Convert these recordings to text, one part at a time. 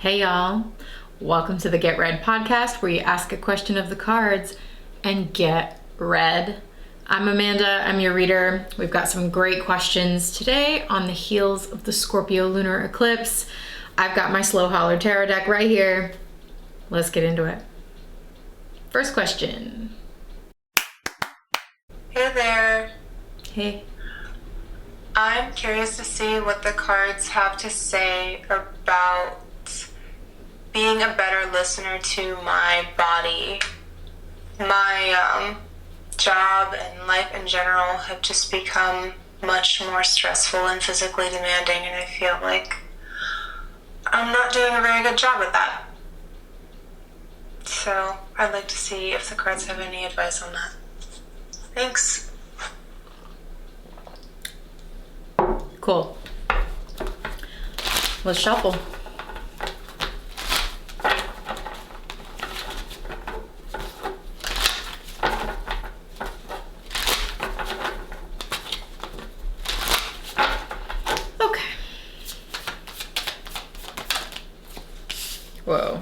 Hey y'all, welcome to the Get Read podcast where you ask a question of the cards and get read. I'm Amanda, I'm your reader. We've got some great questions today on the heels of the Scorpio Lunar Eclipse. I've got my Slow Holler Tarot deck right here. Let's get into it. First question. Hey there. Hey. I'm curious to see what the cards have to say about being a better listener to my body. My job and life in general have just become much more stressful and physically demanding, and I feel like I'm not doing a very good job at that. So I'd like to see if the cards have any advice on that. Thanks. Cool. Let's shuffle. Okay. Whoa.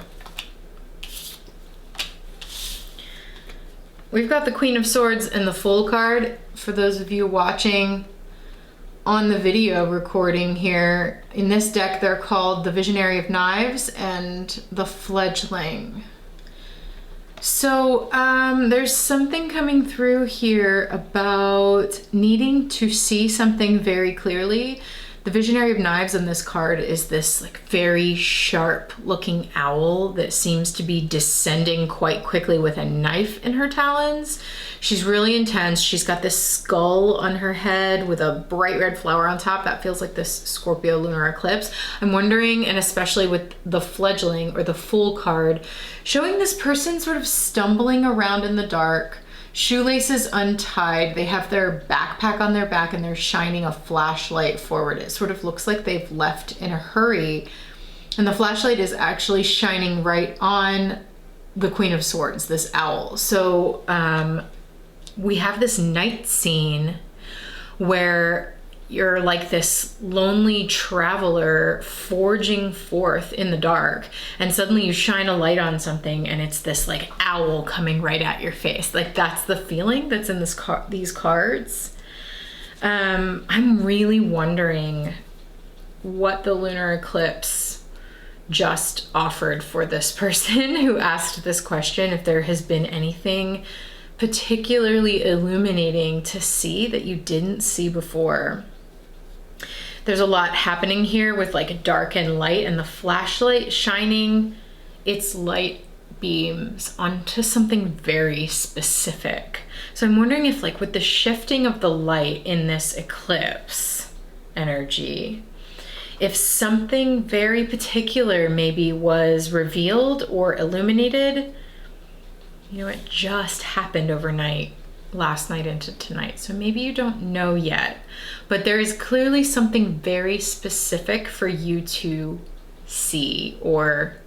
We've got the Queen of Swords and the Fool card. For those of you watching on the video recording here, in this deck they're called the Visionary of Knives and the Fledgling. So there's something coming through here about needing to see something very clearly. The Visionary of Knives on this card is this like very sharp looking owl that seems to be descending quite quickly with a knife in her talons. She's really intense. She's got this skull on her head with a bright red flower on top. That feels like this Scorpio Lunar Eclipse. I'm wondering, and especially with the Fledgling or the Fool card, showing this person sort of stumbling around in the dark, shoelaces untied, they have their backpack on their back and they're shining a flashlight forward. It sort of looks like they've left in a hurry, and the flashlight is actually shining right on the Queen of Swords, this owl. So we have this night scene where you're like this lonely traveler forging forth in the dark, and suddenly you shine a light on something and it's this like owl coming right at your face. Like that's the feeling that's in these cards. I'm really wondering what the lunar eclipse just offered for this person who asked this question, if there has been anything particularly illuminating to see that you didn't see before. There's a lot happening here with like dark and light, and the flashlight shining its light beams onto something very specific. So I'm wondering if like with the shifting of the light in this eclipse energy, if something very particular maybe was revealed or illuminated. You know, it just happened overnight, last night into tonight. So maybe you don't know yet, but there is clearly something very specific for you to see or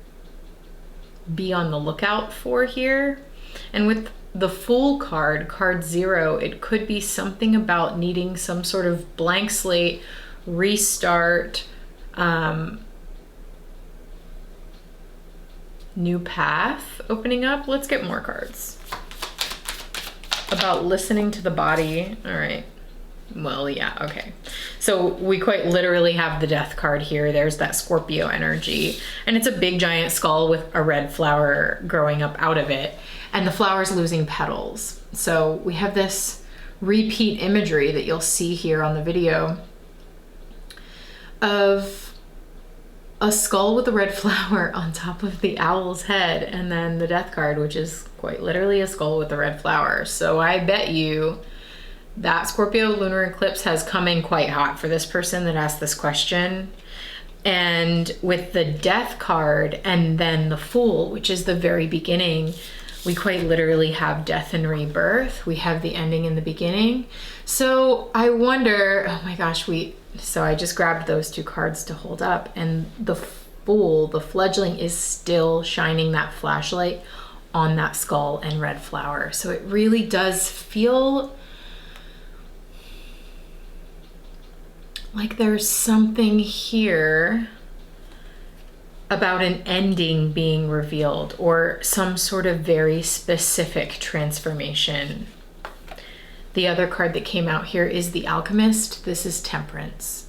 be on the lookout for here. And with the Fool card, card 0, it could be something about needing some sort of blank slate, restart, new path opening up. Let's get more cards about listening to the body. All right. Well, yeah, okay. So we quite literally have the Death card here. There's that Scorpio energy, and it's a big giant skull with a red flower growing up out of it, and the flower's losing petals. So we have this repeat imagery that you'll see here on the video of a skull with a red flower on top of the owl's head, and then the Death card, which is quite literally a skull with a red flower. So I bet you that Scorpio Lunar Eclipse has come in quite hot for this person that asked this question. And with the Death card and then the Fool, which is the very beginning, we quite literally have death and rebirth. We have the ending and the beginning. So I wonder, oh my gosh, so I just grabbed those two cards to hold up, and the Fool, the Fledgling, is still shining that flashlight on that skull and red flower. So it really does feel like there's something here about an ending being revealed or some sort of very specific transformation. The other card that came out here is the Alchemist. This is Temperance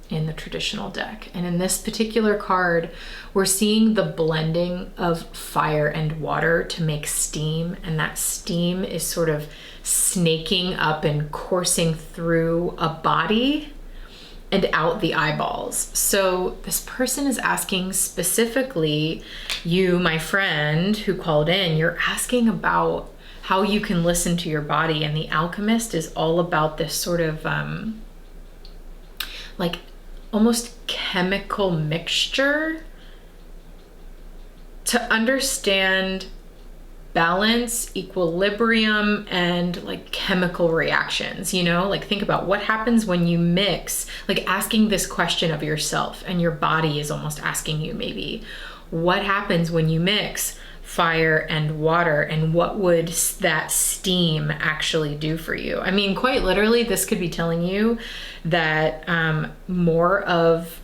in the traditional deck. And in this particular card, we're seeing the blending of fire and water to make steam. And that steam is sort of snaking up and coursing through a body and out the eyeballs. So this person is asking specifically, you, my friend who called in, you're asking about how you can listen to your body. And the Alchemist is all about this sort of like almost chemical mixture to understand balance, equilibrium, and like chemical reactions, you know? Like think about what happens when you mix, like asking this question of yourself, and your body is almost asking you maybe, what happens when you mix fire and water, and what would that steam actually do for you? I mean, quite literally, this could be telling you that more of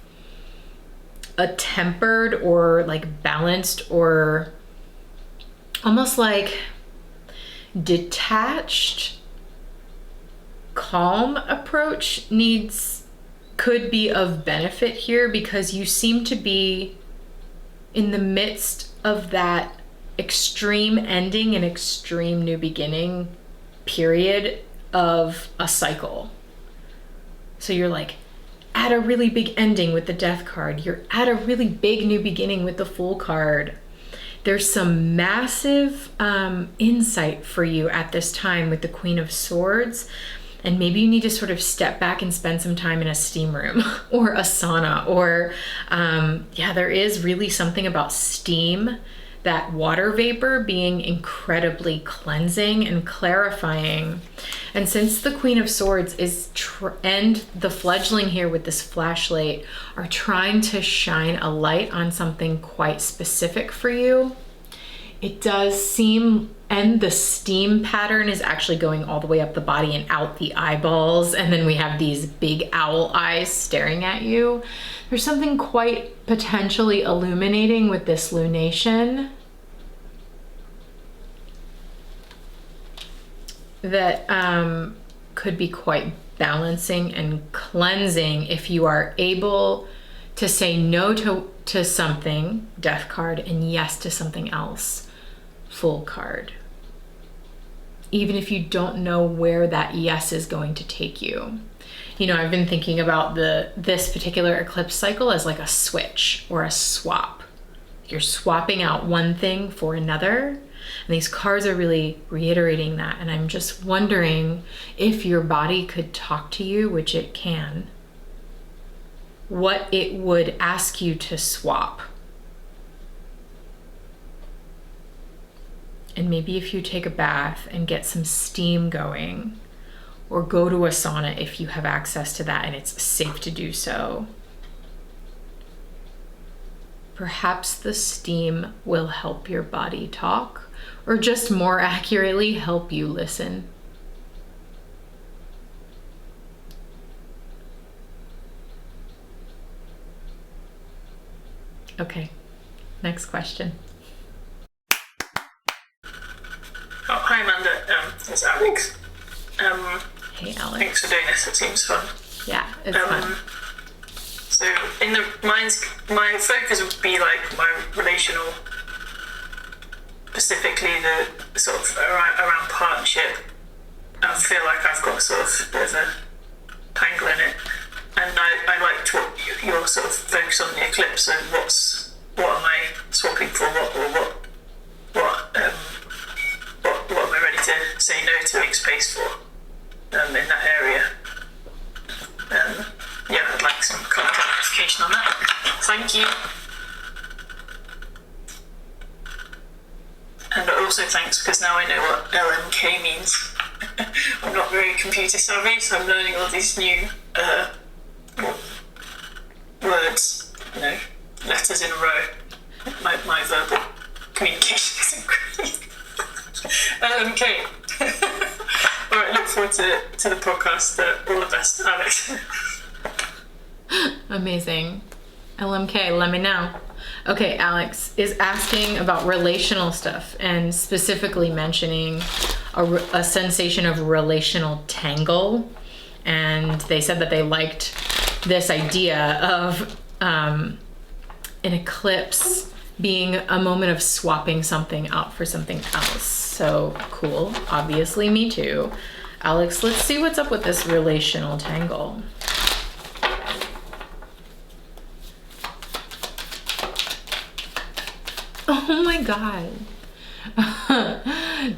a tempered or like balanced or almost like detached, calm approach could be of benefit here, because you seem to be in the midst of that extreme ending and extreme new beginning period of a cycle. So you're like at a really big ending with the Death card. You're at a really big new beginning with the Fool card. There's some massive insight for you at this time with the Queen of Swords. And maybe you need to sort of step back and spend some time in a steam room or a sauna, or there is really something about steam, that water vapor, being incredibly cleansing and clarifying. And since the Queen of Swords and the fledgling here with this flashlight are trying to shine a light on something quite specific for you, it does seem, and the steam pattern is actually going all the way up the body and out the eyeballs, and then we have these big owl eyes staring at you. There's something quite potentially illuminating with this lunation that could be quite balancing and cleansing if you are able to say no to something, Death card, and yes to something else, Fool card. Even if you don't know where that yes is going to take you. You know, I've been thinking about this particular eclipse cycle as like a switch or a swap. You're swapping out one thing for another. And these cards are really reiterating that. And I'm just wondering if your body could talk to you, which it can, what it would ask you to swap. And maybe if you take a bath and get some steam going, or go to a sauna if you have access to that and it's safe to do so, perhaps the steam will help your body talk, or just more accurately, help you listen. Okay, next question. Oh, hi Amanda, it's Alex. Hey Alex. Thanks for doing this, it seems fun. Yeah, it's fun. So my focus would be like my relational, specifically the sort of around partnership. I feel like I've got sort of there's a tangle in it, and I liked what your sort of focus on the eclipse and what am I swapping for, what am I ready to say no to, make space for in that area. I'd like some kind of clarification on that. Thank you. And also thanks, because now I know what LMK means. I'm not very computer savvy, so I'm learning all these new words, letters in a row. My verbal communication is increasing. LMK. Alright, look forward to the podcast. All the best, Alex. Amazing. LMK, let me know. Okay, Alex is asking about relational stuff and specifically mentioning a sensation of relational tangle. And they said that they liked this idea of an eclipse being a moment of swapping something out for something else. So cool. Obviously, me too. Alex, let's see what's up with this relational tangle. Oh my God.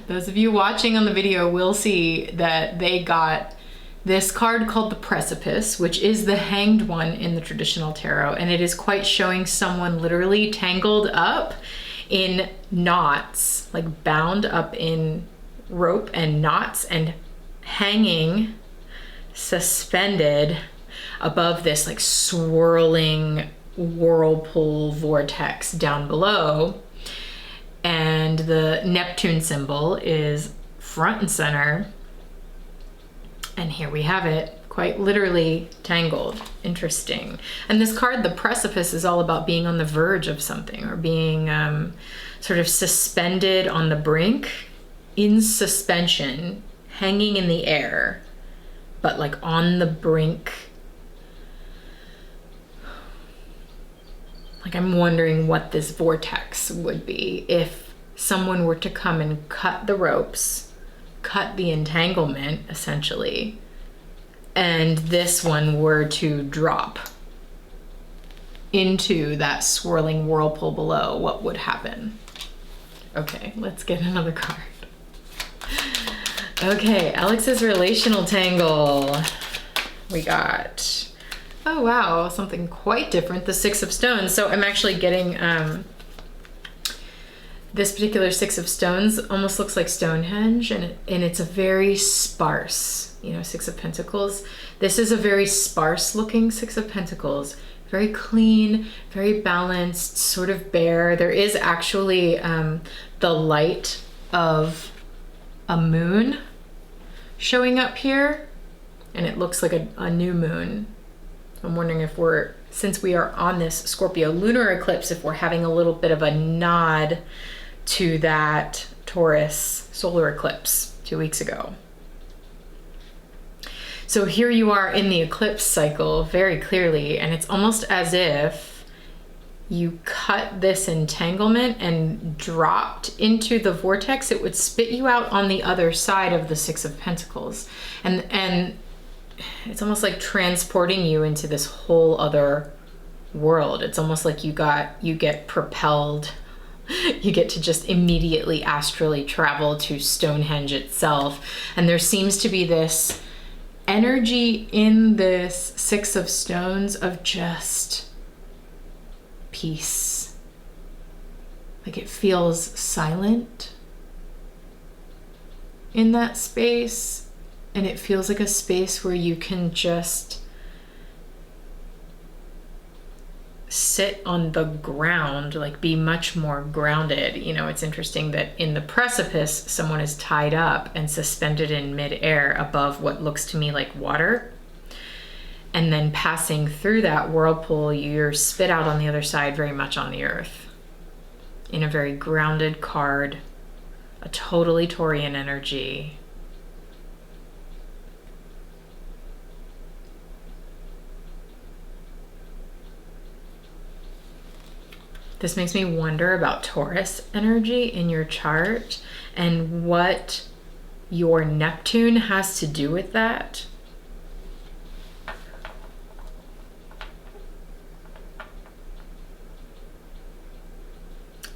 Those of you watching on the video will see that they got this card called the Precipice, which is the hanged one in the traditional tarot, and it is quite showing someone literally tangled up in knots, like bound up in rope and knots and hanging, suspended above this like swirling whirlpool vortex down below. And the Neptune symbol is front and center. And here we have it, quite literally tangled. Interesting. And this card, the Precipice, is all about being on the verge of something, or being sort of suspended on the brink, in suspension, hanging in the air, but like on the brink. Like, I'm wondering what this vortex would be if someone were to come and cut the ropes, cut the entanglement, essentially, and this one were to drop into that swirling whirlpool below. What would happen? Okay, let's get another card. Okay, Alex's relational tangle. We got, oh wow, something quite different, the Six of Stones. So I'm actually getting this particular Six of Stones almost looks like Stonehenge, and it's a very sparse, you know, Six of Pentacles. This is a very sparse looking Six of Pentacles. Very clean, very balanced, sort of bare. There is actually the light of a moon showing up here, and it looks like a new moon. I'm wondering if since we are on this Scorpio lunar eclipse, if we're having a little bit of a nod to that Taurus solar eclipse 2 weeks ago. So here you are in the eclipse cycle very clearly, and it's almost as if you cut this entanglement and dropped into the vortex. It would spit you out on the other side of the Six of Pentacles. And it's almost like transporting you into this whole other world. It's almost like you get propelled. You get to just immediately astrally travel to Stonehenge itself. And there seems to be this energy in this Six of Stones of just peace. Like it feels silent in that space, and it feels like a space where you can just sit on the ground, like be much more grounded. You know, it's interesting that in the Precipice, someone is tied up and suspended in midair above what looks to me like water. And then passing through that whirlpool, you're spit out on the other side very much on the earth. In a very grounded card, a totally Taurian energy. This makes me wonder about Taurus energy in your chart and what your Neptune has to do with that.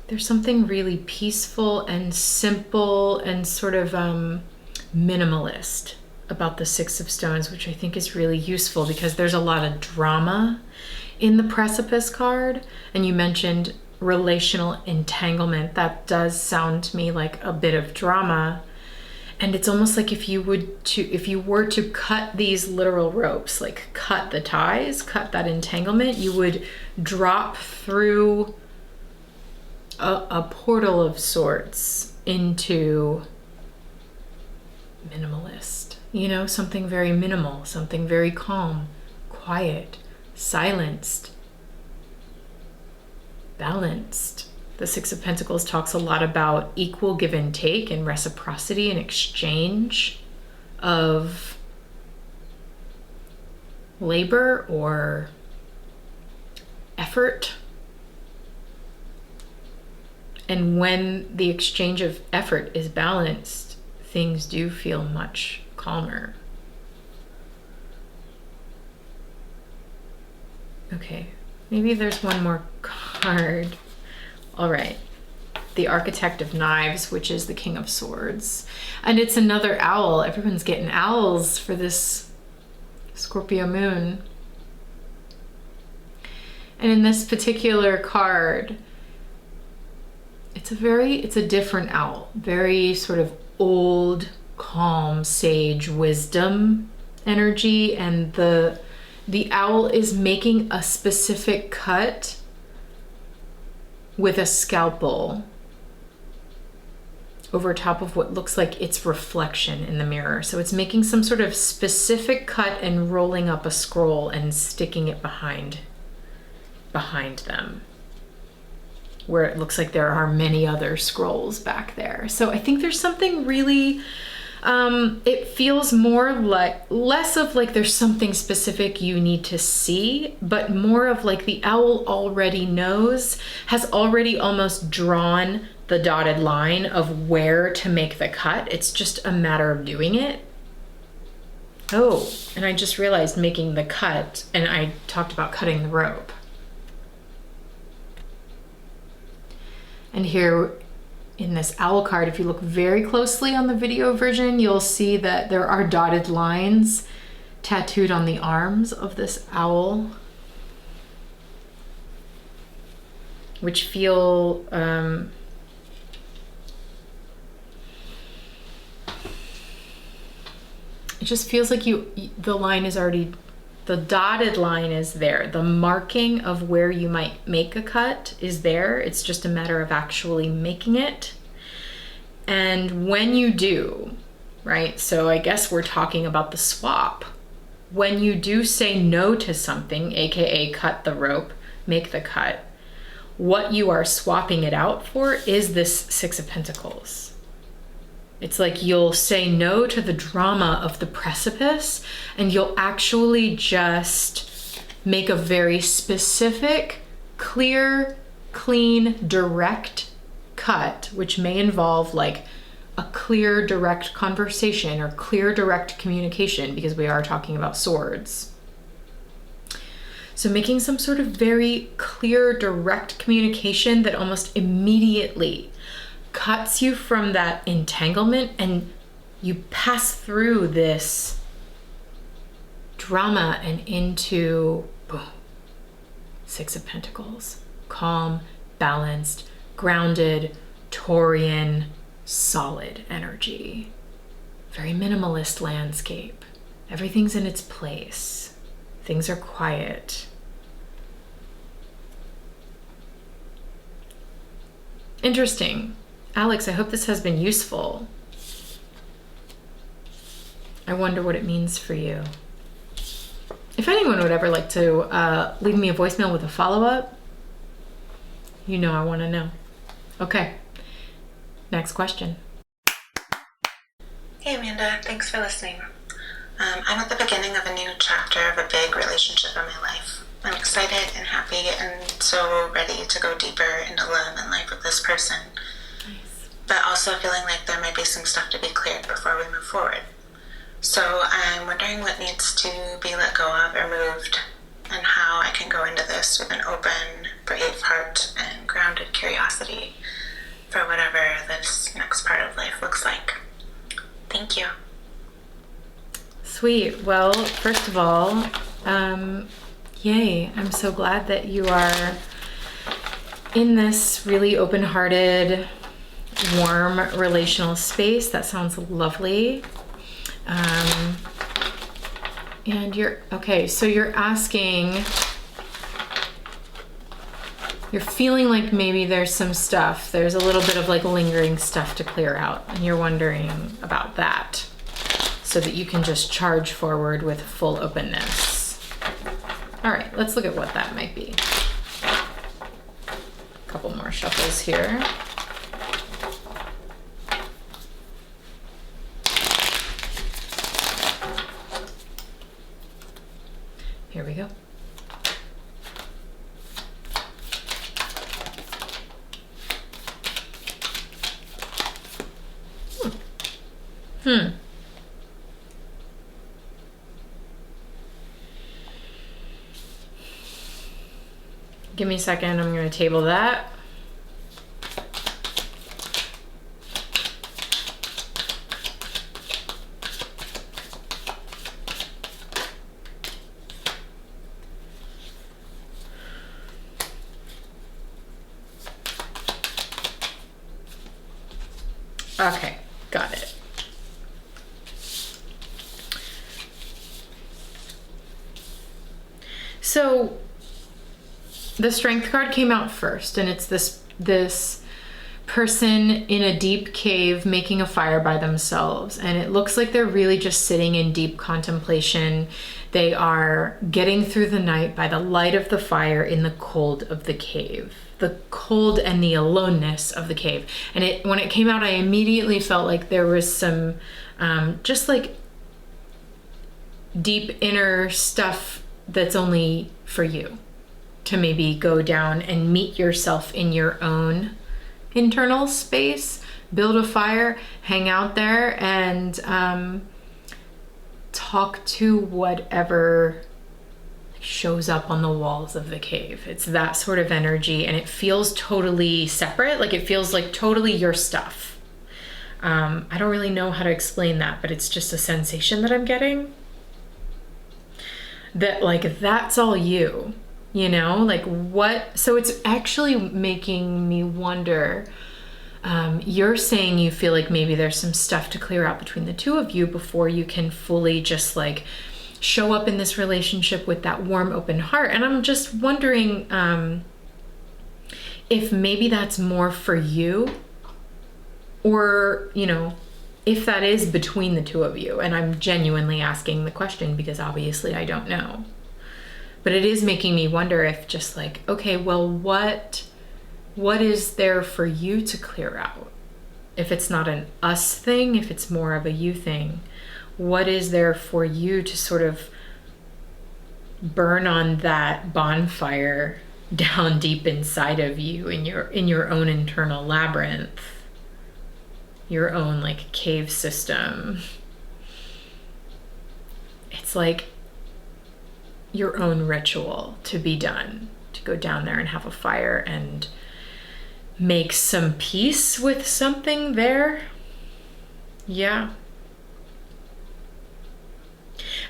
There's something really peaceful and simple and sort of minimalist about the Six of Stones, which I think is really useful because there's a lot of drama in the Precipice card. And you mentioned relational entanglement. That does sound to me like a bit of drama. And it's almost like if you were to cut these literal ropes, like cut the ties, cut that entanglement, you would drop through a portal of sorts into minimalist, you know, something very minimal, something very calm, quiet, silenced. balanced. The Six of Pentacles talks a lot about equal give and take and reciprocity and exchange of labor or effort. And when the exchange of effort is balanced, things do feel much calmer. Okay, maybe there's one more card. All right, the Architect of Knives, which is the King of Swords. And it's another owl. Everyone's getting owls for this Scorpio moon. And in this particular card, it's a different owl. Very sort of old, calm, sage wisdom energy. And the owl is making a specific cut with a scalpel over top of what looks like its reflection in the mirror. So it's making some sort of specific cut and rolling up a scroll and sticking it behind them, where it looks like there are many other scrolls back there. So I think there's something really, it feels more like, less of like there's something specific you need to see, but more of like the owl already knows, has already almost drawn the dotted line of where to make the cut. It's just a matter of doing it. Oh, and I just realized making the cut, and I talked about cutting the rope. And here in this owl card, if you look very closely on the video version, you'll see that there are dotted lines tattooed on the arms of this owl, which feel it just feels like the line is already, the dotted line is there. The marking of where you might make a cut is there. It's just a matter of actually making it. And when you do, right? So I guess we're talking about the swap. When you do say no to something, AKA cut the rope, make the cut, what you are swapping it out for is this Six of Pentacles. It's like you'll say no to the drama of the precipice, and you'll actually just make a very specific, clear, clean, direct cut, which may involve like a clear, direct conversation or clear, direct communication, because we are talking about swords. So making some sort of very clear, direct communication that almost immediately cuts you from that entanglement, and you pass through this drama and into, boom, Six of Pentacles. Calm, balanced, grounded, Taurian, solid energy. Very minimalist landscape. Everything's in its place. Things are quiet. Interesting. Alex, I hope this has been useful. I wonder what it means for you. If anyone would ever like to leave me a voicemail with a follow-up, you know I want to know. Okay, next question. Hey Amanda, thanks for listening. I'm at the beginning of a new chapter of a big relationship in my life. I'm excited and happy and so ready to go deeper into love and life with this person. Nice. But also feeling like there might be some stuff to be cleared before we move forward. So I'm wondering what needs to be let go of or moved, and how I can go into this with an open, brave heart and grounded curiosity for whatever this next part of life looks like. Thank you. Sweet. Well, first of all, yay. I'm so glad that you are in this really open-hearted, warm relational space. That sounds lovely. And so you're asking, you're feeling like maybe there's some stuff, there's a little bit of like lingering stuff to clear out, and you're wondering about that so that you can just charge forward with full openness. All right, let's look at what that might be. couple more shuffles here. Here we go. Give me a second, I'm going to table that. Okay, got it. So the Strength card came out first, and it's this person in a deep cave making a fire by themselves, and it looks like they're really just sitting in deep contemplation. They are getting through the night by the light of the fire in the cold of the cave. The cold and the aloneness of the cave. And when it came out, I immediately felt like there was some just like deep inner stuff that's only for you to maybe go down and meet yourself in your own internal space, build a fire, hang out there, and talk to whatever shows up on the walls of the cave. It's that sort of energy, and it feels totally separate. Like it feels like totally your stuff. I don't really know how to explain that, but it's just a sensation that I'm getting. That like, that's all you, you know, like what? So it's actually making me wonder, you're saying you feel like maybe there's some stuff to clear out between the two of you before you can fully just like show up in this relationship with that warm, open heart. And I'm just wondering if maybe that's more for you, or, you know, if that is between the two of you. And I'm genuinely asking the question because obviously I don't know. But it is making me wonder if just like, okay, well, what is there for you to clear out? If it's not an us thing, if it's more of a you thing, what is there for you to sort of burn on that bonfire down deep inside of you in your own internal labyrinth, your own like cave system? It's like your own ritual to be done, to go down there and have a fire and make some peace with something there. Yeah.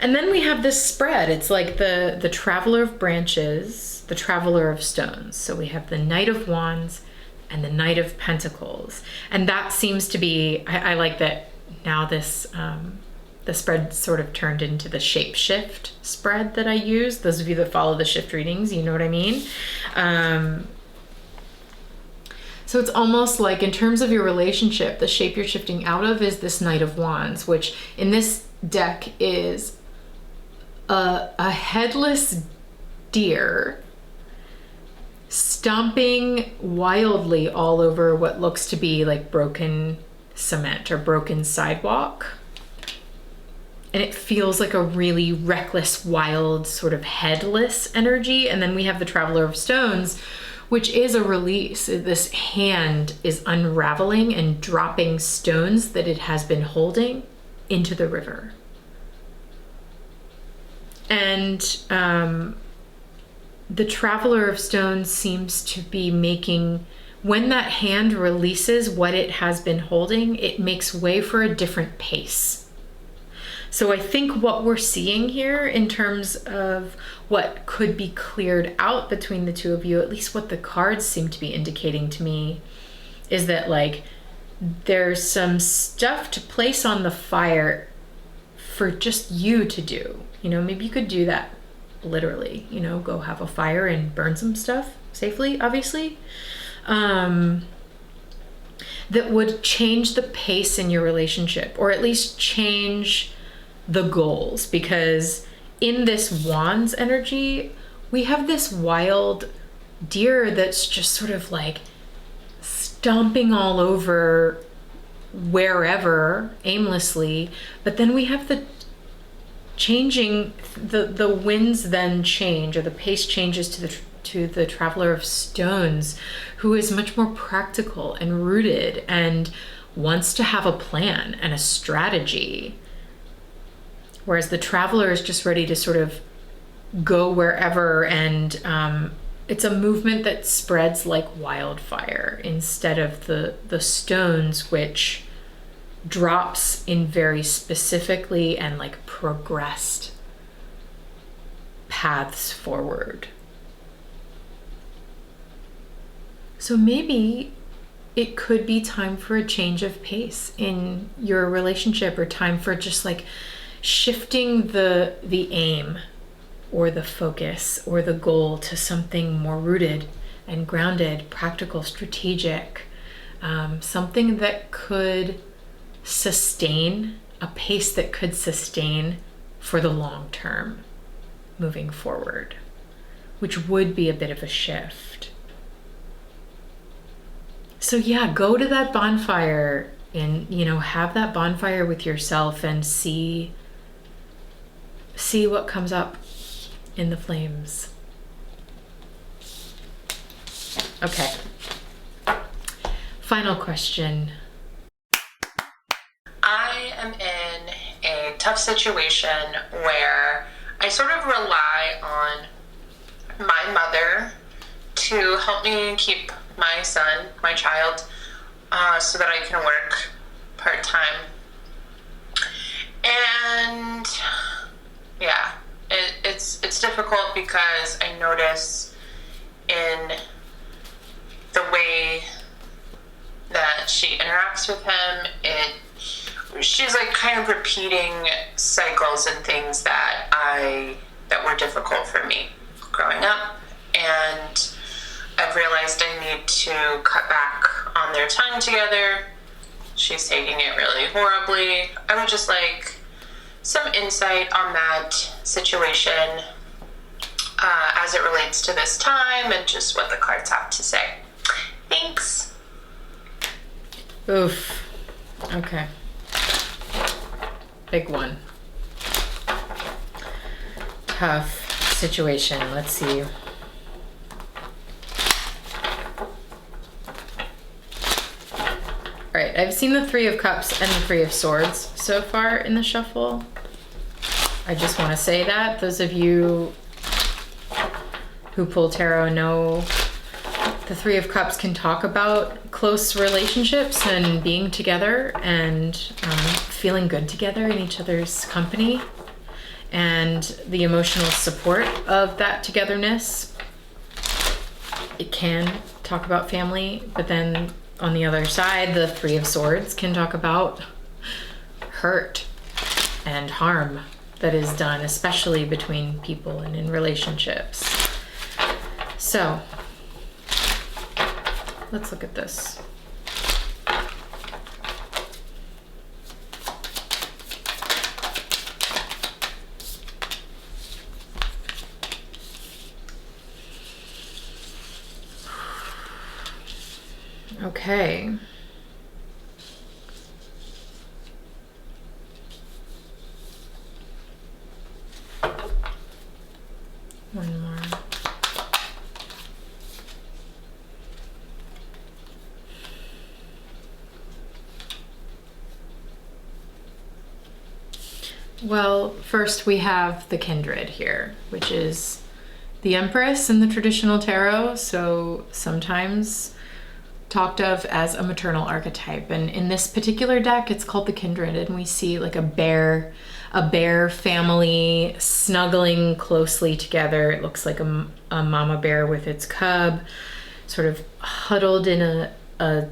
And then we have this spread. It's like the Traveler of Branches, the Traveler of Stones. So we have the Knight of Wands and the Knight of Pentacles. And that seems to be, I like that now this, the spread sort of turned into the shape shift spread that I use. Those of you that follow the shift readings, you know what I mean? So it's almost like in terms of your relationship, the shape you're shifting out of is this Knight of Wands, which in this deck is a headless deer stomping wildly all over what looks to be like broken cement or broken sidewalk. And it feels like a really reckless, wild, sort of headless energy. And then we have the Traveler of Stones, which is a release. This hand is unraveling and dropping stones that it has been holding into the river. And the Traveler of Stones seems to be making, when that hand releases what it has been holding, it makes way for a different pace. So I think what we're seeing here in terms of what could be cleared out between the two of you, at least what the cards seem to be indicating to me, is that like there's some stuff to place on the fire for just you to do. You know, maybe you could do that literally, you know, go have a fire and burn some stuff safely, obviously. That would change the pace in your relationship, or at least change the goals, because in this Wands energy, we have this wild deer that's just sort of like stomping all over wherever aimlessly. But then we have the changing, the winds then change, or the pace changes to the traveler of stones, who is much more practical and rooted and wants to have a plan and a strategy. Whereas the traveler is just ready to sort of go wherever, and it's a movement that spreads like wildfire, instead of the stones, which drops in very specifically and like progressed paths forward. So maybe it could be time for a change of pace in your relationship, or time for just like shifting the aim or the focus or the goal to something more rooted and grounded, practical, strategic, something that could sustain, a pace that could sustain for the long term moving forward, which would be a bit of a shift. So yeah, go to that bonfire and, you know, have that bonfire with yourself and see what comes up in the flames. Okay. Final question. I am in a tough situation where I sort of rely on my mother to help me keep my son, my child, so that I can work part-time. And yeah, it's difficult because I notice in the way that she interacts with him, she's like kind of repeating cycles and things that were difficult for me growing up, and I've realized I need to cut back on their time together. She's taking it really horribly. I would just like some insight on that situation as it relates to this time, and just what the cards have to say. Thanks. Oof. Okay. Big one. Tough situation. Let's see. All right, I've seen the Three of Cups and the Three of Swords so far in the shuffle. I just want to say that. Those of you who pull tarot know the Three of Cups can talk about close relationships and being together and feeling good together in each other's company, and the emotional support of that togetherness. It can talk about family, but then on the other side, the Three of Swords can talk about hurt and harm that is done, especially between people and in relationships. So let's look at this. Okay. One more. Well, first we have the Kindred here, which is the Empress in the traditional tarot, so sometimes talked of as a maternal archetype. And in this particular deck, it's called the Kindred, and we see like a bear family snuggling closely together. It looks like a mama bear with its cub, sort of huddled in a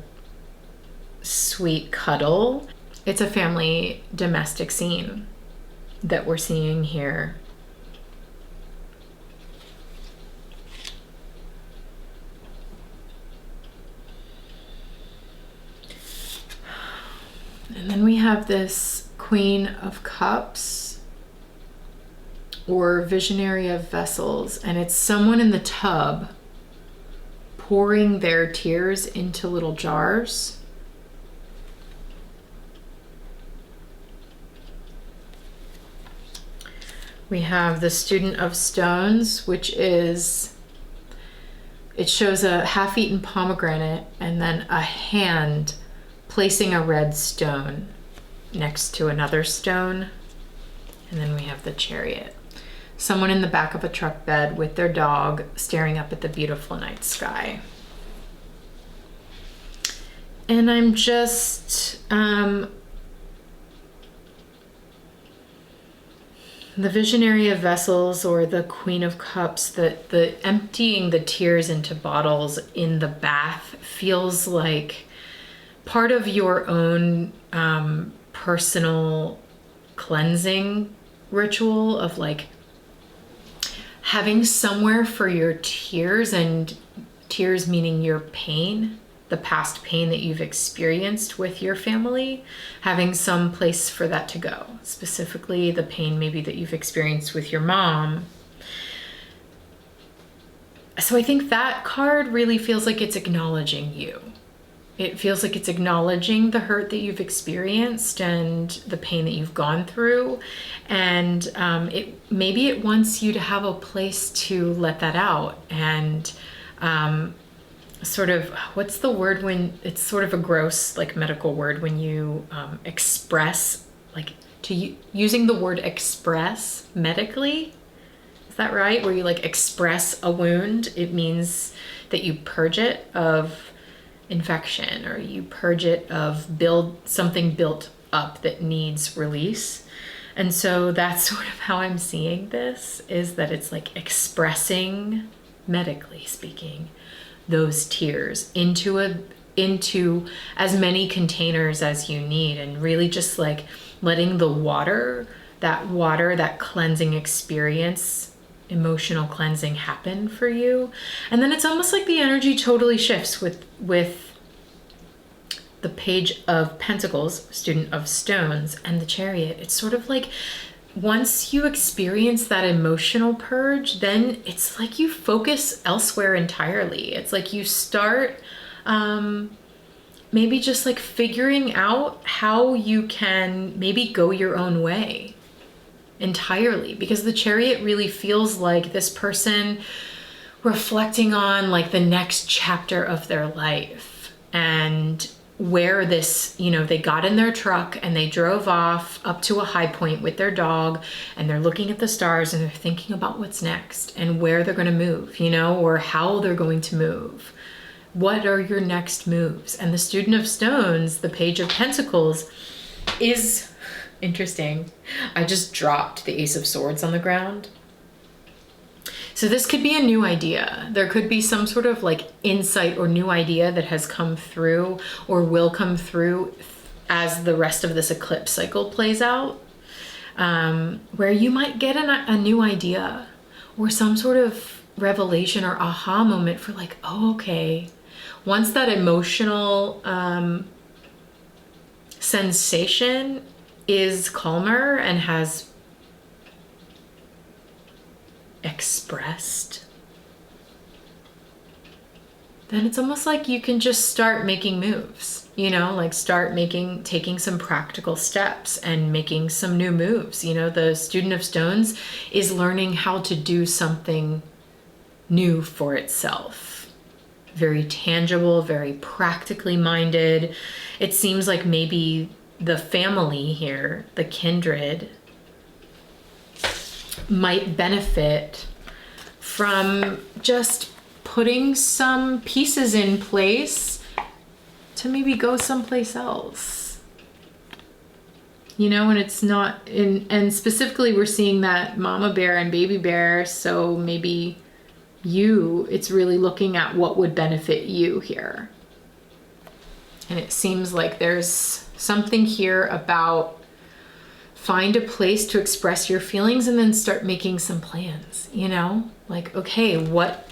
sweet cuddle. It's a family domestic scene that we're seeing here. And then we have this Queen of Cups, or Visionary of Vessels, and it's someone in the tub pouring their tears into little jars. We have the Student of Stones, which is, it shows a half-eaten pomegranate and then a hand placing a red stone next to another stone. And then we have the Chariot. Someone in the back of a truck bed with their dog staring up at the beautiful night sky. And I'm just, the Visionary of Vessels, or the Queen of Cups, the emptying the tears into bottles in the bath feels like part of your own personal cleansing ritual of like having somewhere for your tears, and tears meaning your pain, the past pain that you've experienced with your family, having some place for that to go. Specifically, the pain maybe that you've experienced with your mom. So I think that card really feels like it's acknowledging you. It feels like it's acknowledging the hurt that you've experienced and the pain that you've gone through. And maybe it wants you to have a place to let that out. And sort of, what's the word when it's sort of a gross, like medical word, when you express, like using the word express medically? Is that right? Where you like express a wound, it means that you purge it of infection, or you purge it of something built up that needs release. And so that's sort of how I'm seeing this, is that it's like expressing, medically speaking, those tears into as many containers as you need, and really just like letting the water, that cleansing experience, emotional cleansing happen for you. And then it's almost like the energy totally shifts with the Page of Pentacles, Student of Stones, and the Chariot. It's sort of like once you experience that emotional purge, then it's like you focus elsewhere entirely. It's like you start maybe just like figuring out how you can maybe go your own way entirely, because the Chariot really feels like this person reflecting on like the next chapter of their life, and where this, they got in their truck and they drove off up to a high point with their dog, and they're looking at the stars and they're thinking about what's next and where they're going to move, or how they're going to move. What are your next moves? And the Student of Stones, the Page of Pentacles, is interesting. I just dropped the Ace of Swords on the ground. So this could be a new idea. There could be some sort of like insight or new idea that has come through or will come through as the rest of this eclipse cycle plays out, where you might get a new idea or some sort of revelation or aha moment for like, oh, okay. Once that emotional sensation is calmer and has expressed, then it's almost like you can just start making moves, like taking some practical steps and making some new moves. The Student of Stones is learning how to do something new for itself. Very tangible, very practically minded. It seems like maybe the family here, the kindred, might benefit from just putting some pieces in place to maybe go someplace else. And it's not and specifically we're seeing that mama bear and baby bear, so maybe it's really looking at what would benefit you here. And it seems like there's something here about find a place to express your feelings and then start making some plans, like, okay, what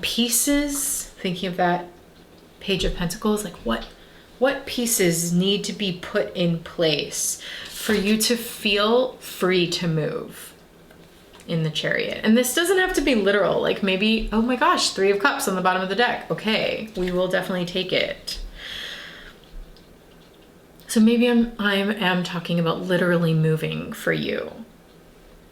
pieces, thinking of that Page of Pentacles, like what pieces need to be put in place for you to feel free to move? in the Chariot. And this doesn't have to be literal. Like maybe, oh my gosh, 3 of Cups on the bottom of the deck. Okay, we will definitely take it. So maybe I am talking about literally moving for you.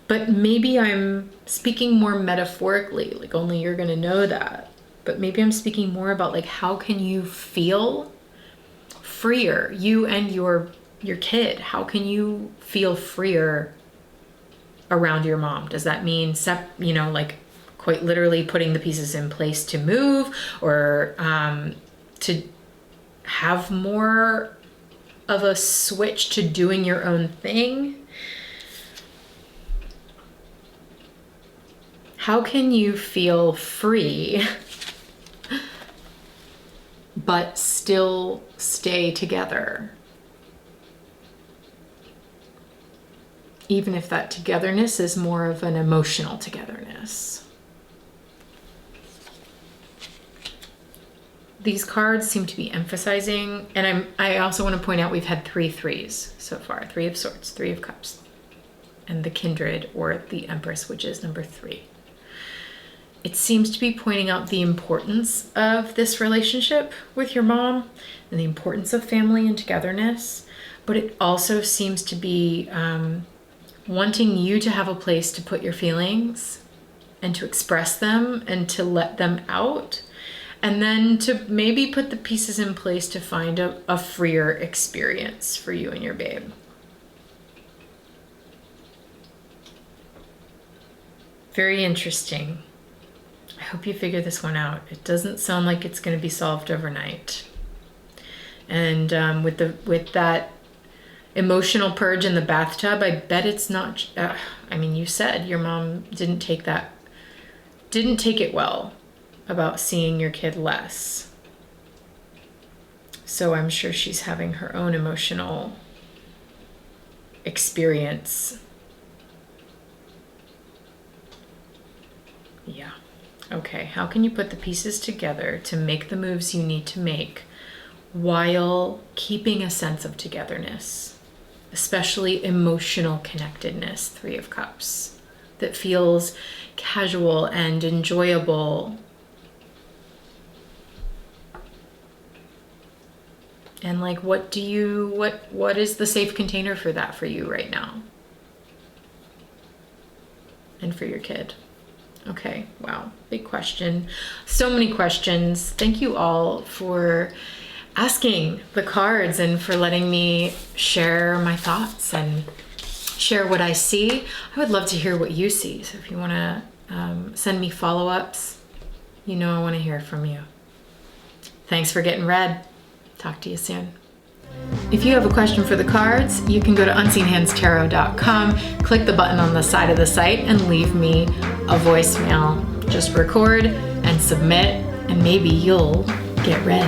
But maybe I'm speaking more metaphorically, like only you're gonna know that. But maybe I'm speaking more about like, how can you feel freer, you and your kid? How can you feel freer around your mom? Does that mean, like quite literally putting the pieces in place to move, or to have more of a switch to doing your own thing? How can you feel free but still stay together? Even if that togetherness is more of an emotional togetherness. These cards seem to be emphasizing, and I also want to point out we've had 3 threes so far. 3 of Swords, 3 of Cups, and the Kindred, or the Empress, which is number 3. It seems to be pointing out the importance of this relationship with your mom and the importance of family and togetherness, but it also seems to be wanting you to have a place to put your feelings and to express them and to let them out, and then to maybe put the pieces in place to find a freer experience for you and your babe. Very interesting. I hope you figure this one out. It doesn't sound like it's going to be solved overnight. And with that emotional purge in the bathtub, I bet it's not. You said your mom didn't take it well about seeing your kid less. So I'm sure she's having her own emotional experience. Yeah. Okay, how can you put the pieces together to make the moves you need to make while keeping a sense of togetherness, especially emotional connectedness, 3 of Cups, that feels casual and enjoyable? And like, what is the safe container for that for you right now? And for your kid? Okay, wow, big question. So many questions. Thank you all for asking the cards and for letting me share my thoughts and share what I see. I would love to hear what you see. So if you want to send me follow-ups, I want to hear from you. Thanks for getting read. Talk to you soon. If you have a question for the cards, you can go to unseenhandstarot.com, click the button on the side of the site, and leave me a voicemail. Just record and submit, and maybe you'll get read.